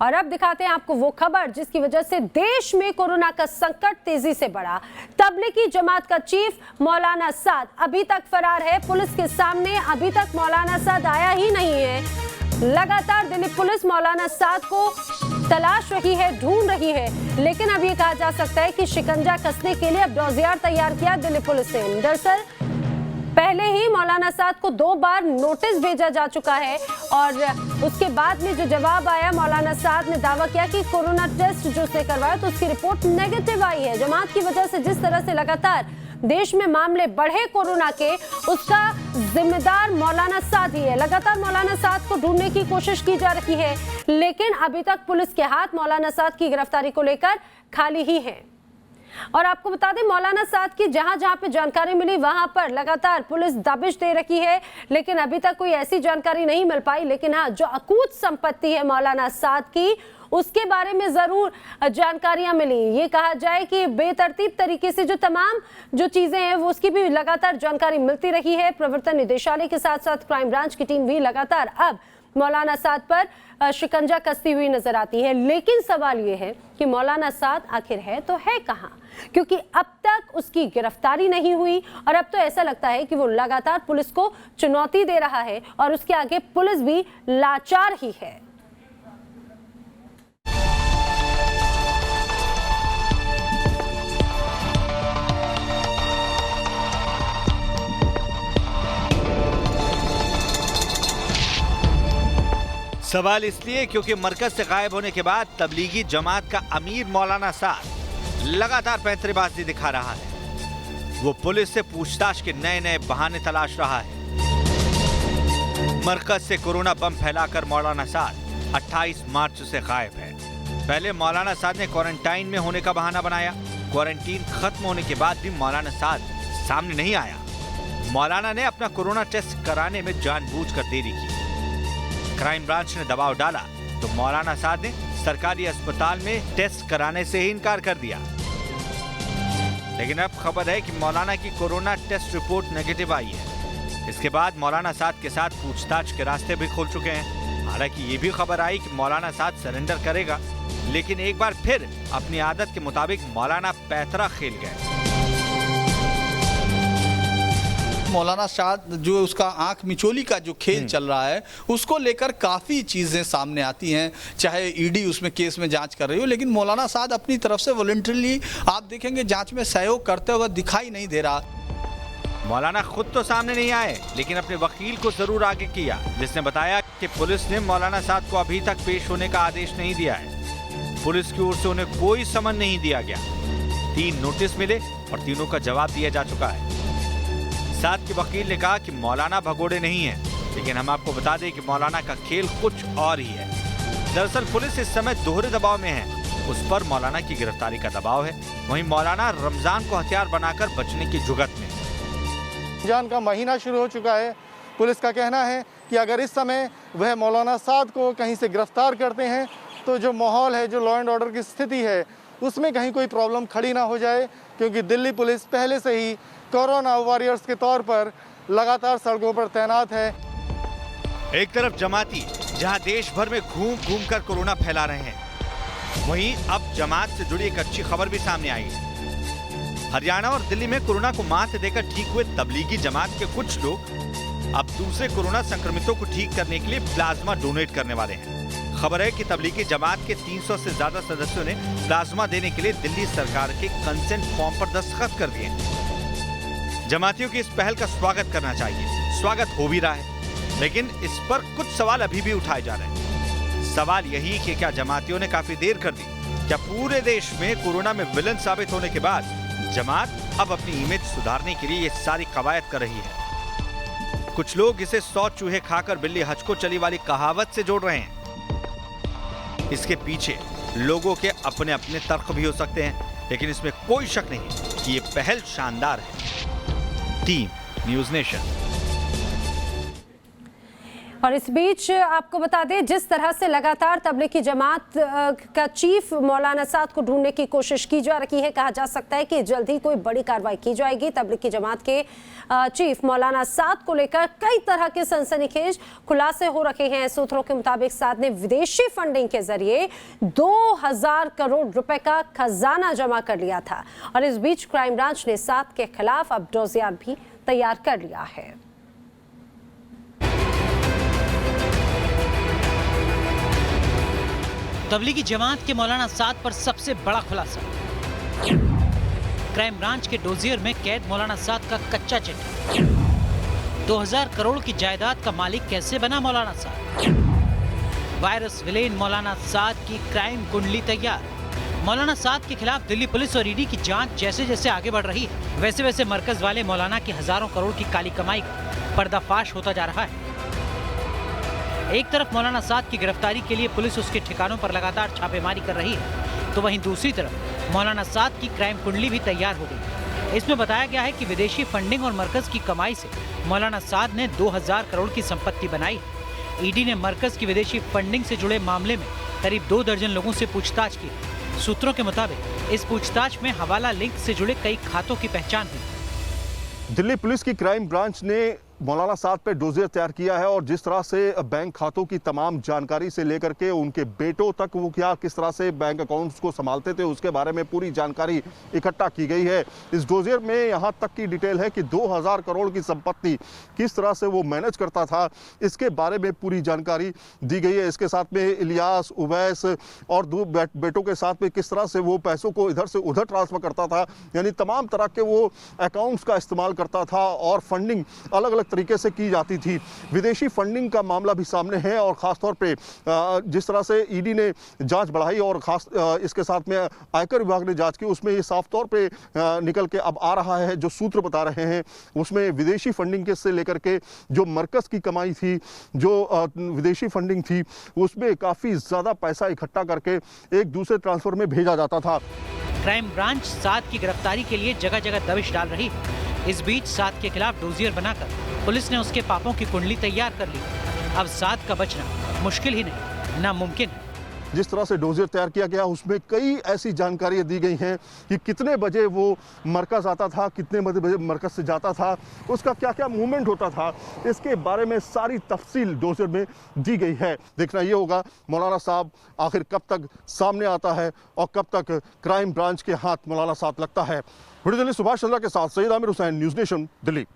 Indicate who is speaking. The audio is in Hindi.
Speaker 1: और अब दिखाते हैं आपको वो खबर जिसकी वजह से देश में कोरोना का संकट तेजी से बढ़ा। तबलीगी जमात का चीफ मौलाना साद अभी तक फरार है। पुलिस के सामने अभी तक मौलाना साद आया ही नहीं है। लगातार दिल्ली पुलिस मौलाना साद को तलाश रही है, ढूंढ रही है, लेकिन अब ये कहा जा सकता है कि शिकंजा कसने के लिए अब डोजियर तैयार किया दिल्ली पुलिस ने। दरअसल पहले ही मौलाना साद को 2 बार नोटिस भेजा जा चुका है और उसके बाद में जो जवाब आया, मौलाना साद ने दावा किया कि कोरोना टेस्ट जो उसने करवाया तो उसकी रिपोर्ट नेगेटिव आई है। जमात की वजह से जिस तरह से लगातार देश में मामले बढ़े कोरोना के, उसका जिम्मेदार मौलाना साद ही है। लगातार मौलाना साद को ढूंढने की कोशिश की जा रही है, लेकिन अभी तक पुलिस के हाथ मौलाना साद की गिरफ्तारी को लेकर खाली ही है। और आपको बता दें, मौलाना साद की जहां जहां पे जानकारी मिली वहां पर लगातार पुलिस दबिश दे रखी है, लेकिन अभी तक कोई ऐसी जानकारी नहीं मिल पाई। लेकिन हाँ, जो अकूत संपत्ति है मौलाना साद की, उसके बारे में जरूर जानकारियां मिली। ये कहा जाए कि बेतरतीब तरीके से जो तमाम जो चीजें हैं वो उसकी भी लगातार जानकारी मिलती रही है। प्रवर्तन निदेशालय के साथ साथ क्राइम ब्रांच की टीम भी लगातार अब मौलाना साद पर शिकंजा कसती हुई नजर आती है। लेकिन सवाल ये है कि मौलाना साद आखिर है तो है कहां, क्योंकि अब तक उसकी गिरफ्तारी नहीं हुई और अब तो ऐसा लगता है कि वो लगातार पुलिस को चुनौती दे रहा है और उसके आगे पुलिस भी लाचार ही है।
Speaker 2: सवाल इसलिए क्योंकि मरकज से गायब होने के बाद तबलीगी जमात का अमीर मौलाना साद लगातार पैंतरेबाजी दिखा रहा है। वो पुलिस से पूछताछ के नए नए बहाने तलाश रहा है। मरकज से कोरोना बम फैलाकर मौलाना साद 28 मार्च से गायब है। पहले मौलाना साद ने क्वारंटाइन में होने का बहाना बनाया। क्वारंटीन खत्म होने के बाद भी मौलाना साद सामने नहीं आया। मौलाना ने अपना कोरोना टेस्ट कराने में जानबूझकर देरी की। क्राइम ब्रांच ने दबाव डाला तो मौलाना साद ने सरकारी अस्पताल में टेस्ट कराने से ही इनकार कर दिया। लेकिन अब खबर है कि मौलाना की कोरोना टेस्ट रिपोर्ट नेगेटिव आई है। इसके बाद मौलाना साद के साथ पूछताछ के रास्ते भी खुल चुके हैं। हालांकि ये भी खबर आई कि मौलाना साद सरेंडर करेगा, लेकिन एक बार फिर अपनी आदत के मुताबिक मौलाना पैतरा खेल गए।
Speaker 3: मौलाना साद जो उसका आंख मिचोली का जो खेल चल रहा है, उसको लेकर काफ़ी चीज़ें सामने आती हैं। चाहे ईडी उसमें केस में जांच कर रही हो, लेकिन मौलाना साद अपनी तरफ से वॉलंटरीली आप देखेंगे जांच में सहयोग करते हुए दिखाई नहीं दे रहा।
Speaker 2: मौलाना खुद तो सामने नहीं आए, लेकिन अपने वकील को जरूर आगे किया, जिसने बताया कि पुलिस ने मौलाना साद को अभी तक पेश होने का आदेश नहीं दिया है। पुलिस की ओर से उन्हें कोई समन नहीं दिया गया। 3 नोटिस मिले और तीनों का जवाब दिया जा चुका है। साद के वकील ने कहा कि मौलाना भगोड़े नहीं है, लेकिन हम आपको बता दें कि मौलाना का खेल कुछ और ही है। दरअसल पुलिस इस समय दोहरे दबाव में है। उस पर मौलाना की गिरफ्तारी का दबाव है, वहीं मौलाना रमजान को हथियार बनाकर बचने की जुगत में।
Speaker 4: रमजान का महीना शुरू हो चुका है। पुलिस का कहना है कि अगर इस समय वह मौलाना साद को कहीं से गिरफ्तार करते हैं तो जो माहौल है, जो लॉ एंड ऑर्डर की स्थिति है, उसमें कहीं कोई प्रॉब्लम खड़ी ना हो जाए, क्योंकि दिल्ली पुलिस पहले से ही कोरोना वॉरियर्स के तौर पर लगातार सड़कों पर तैनात है।
Speaker 2: एक तरफ जमाती जहां देश भर में घूम घूम कर कोरोना फैला रहे हैं, वहीं अब जमात से जुड़ी एक अच्छी खबर भी सामने आई है। हरियाणा और दिल्ली में कोरोना को मात देकर ठीक हुए तबलीगी जमात के कुछ लोग अब दूसरे कोरोना संक्रमितों को ठीक करने के लिए प्लाज्मा डोनेट करने वाले हैं। खबर है कि तबलीगी जमात के 300 से ज्यादा सदस्यों ने प्लाज्मा देने के लिए दिल्ली सरकार के कंसेंट फॉर्म पर दस्तखत कर दिए। जमातियों की इस पहल का स्वागत करना चाहिए। स्वागत हो भी रहा है, लेकिन इस पर कुछ सवाल अभी भी उठाए जा रहे हैं। सवाल यही कि क्या जमातियों ने काफी देर कर दी? क्या पूरे देश में कोरोना में विलन साबित होने के बाद जमात अब अपनी इमेज सुधारने के लिए ये सारी कवायद कर रही है? कुछ लोग इसे 100 चूहे खाकर बिल्ली हज को चली वाली कहावत से जोड़ रहे हैं। इसके पीछे लोगों के अपने अपने तर्क भी हो सकते हैं, लेकिन इसमें कोई शक नहीं कि ये पहल शानदार है। Team news nation.
Speaker 1: और इस बीच आपको बता दें, जिस तरह से लगातार तबलीगी जमात का चीफ मौलाना साद को ढूंढने की कोशिश की जा रही है, कहा जा सकता है कि जल्द ही कोई बड़ी कार्रवाई की जाएगी। तबलीगी जमात के चीफ मौलाना साद को लेकर कई तरह के सनसनीखेज खुलासे हो रखे हैं। सूत्रों के मुताबिक साद ने विदेशी फंडिंग के जरिए 2000 करोड़ रुपए का खजाना जमा कर लिया था। और इस बीच क्राइम ब्रांच ने साद के खिलाफ अब डोसियर भी तैयार कर लिया है।
Speaker 5: तबलीगी जमात के मौलाना साद पर सबसे बड़ा खुलासा। क्राइम ब्रांच के डोजियर में कैद मौलाना साद का कच्चा चिट्ठा। 2000 करोड़ की जायदाद का मालिक कैसे बना मौलाना साद? वायरस विलेन मौलाना साद की क्राइम कुंडली तैयार। मौलाना साद के खिलाफ दिल्ली पुलिस और ईडी की जांच जैसे जैसे आगे बढ़ रही है, वैसे वैसे मरकज वाले मौलाना की हजारों करोड़ की काली कमाई का पर्दाफाश होता जा रहा है। एक तरफ मौलाना साद की गिरफ्तारी के लिए पुलिस उसके ठिकानों पर लगातार छापेमारी कर रही है, तो वहीं दूसरी तरफ मौलाना साद की क्राइम कुंडली भी तैयार हो गई। इसमें बताया गया है कि विदेशी फंडिंग और मरकज की कमाई से मौलाना साद ने 2000 करोड़ की संपत्ति बनाई है। ईडी ने मरकज की विदेशी फंडिंग से जुड़े मामले में करीब 2 दर्जन लोगों से पूछताछ की। सूत्रों के मुताबिक इस पूछताछ में हवाला लिंक से जुड़े कई खातों की पहचान हुई।
Speaker 6: दिल्ली पुलिस की क्राइम ब्रांच ने मौलाना साद पे डोजियर तैयार किया है और जिस तरह से बैंक खातों की तमाम जानकारी से लेकर के उनके बेटों तक वो किस तरह से बैंक अकाउंट्स को संभालते थे उसके बारे में पूरी जानकारी इकट्ठा की गई है। इस डोजियर में यहाँ तक की डिटेल है कि 2000 करोड़ की संपत्ति किस तरह से वो मैनेज करता था, इसके बारे में पूरी जानकारी दी गई है। इसके साथ में इलियास, उवैस और 2 बेटों के साथ में किस तरह से वो पैसों को इधर से उधर ट्रांसफर करता था, यानी तमाम तरह के वो अकाउंट्स का इस्तेमाल करता था और फंडिंग अलग अलग तरीके से की जाती थी। विदेशी फंडिंग का मामला भी सामने है और खासतौर पे जिस तरह से ईडी ने जांच बढ़ाई और खास इसके साथ में आयकर विभाग ने जांच की, उसमें ये साफ तौर पे निकल के अब आ रहा है, जो सूत्र बता रहे हैं उसमें विदेशी फंडिंग के से लेकर के जो मरकज की कमाई थी, जो विदेशी फंडिंग थी, उसमें काफी ज्यादा पैसा इकट्ठा करके एक दूसरे ट्रांसफर में भेजा जाता था।
Speaker 5: क्राइम ब्रांच साद की गिरफ्तारी के लिए जगह जगह दबिश डाल रही है। इस बीच साद के खिलाफ डोजियर बनाकर पुलिस ने उसके पापों की कुंडली तैयार कर ली। अब साद का बचना मुश्किल ही नहीं, नामुमकिन है।
Speaker 6: जिस तरह से डोजियर तैयार किया गया उसमें कई ऐसी जानकारियां दी गई हैं कि कितने बजे वो मरकज आता था, कितने बजे मरकज से जाता था, उसका क्या क्या मूवमेंट होता था, इसके बारे में सारी तफसील डोजियर में दी गई है। देखना ये होगा मौलाना साहब आखिर कब तक सामने आता है और कब तक क्राइम ब्रांच के हाथ मौलाना साहब लगता है। दिल्ली सुभाष चंद्रा के साथ सईद आमिर हुसैन, न्यूज़ नेशन, दिल्ली।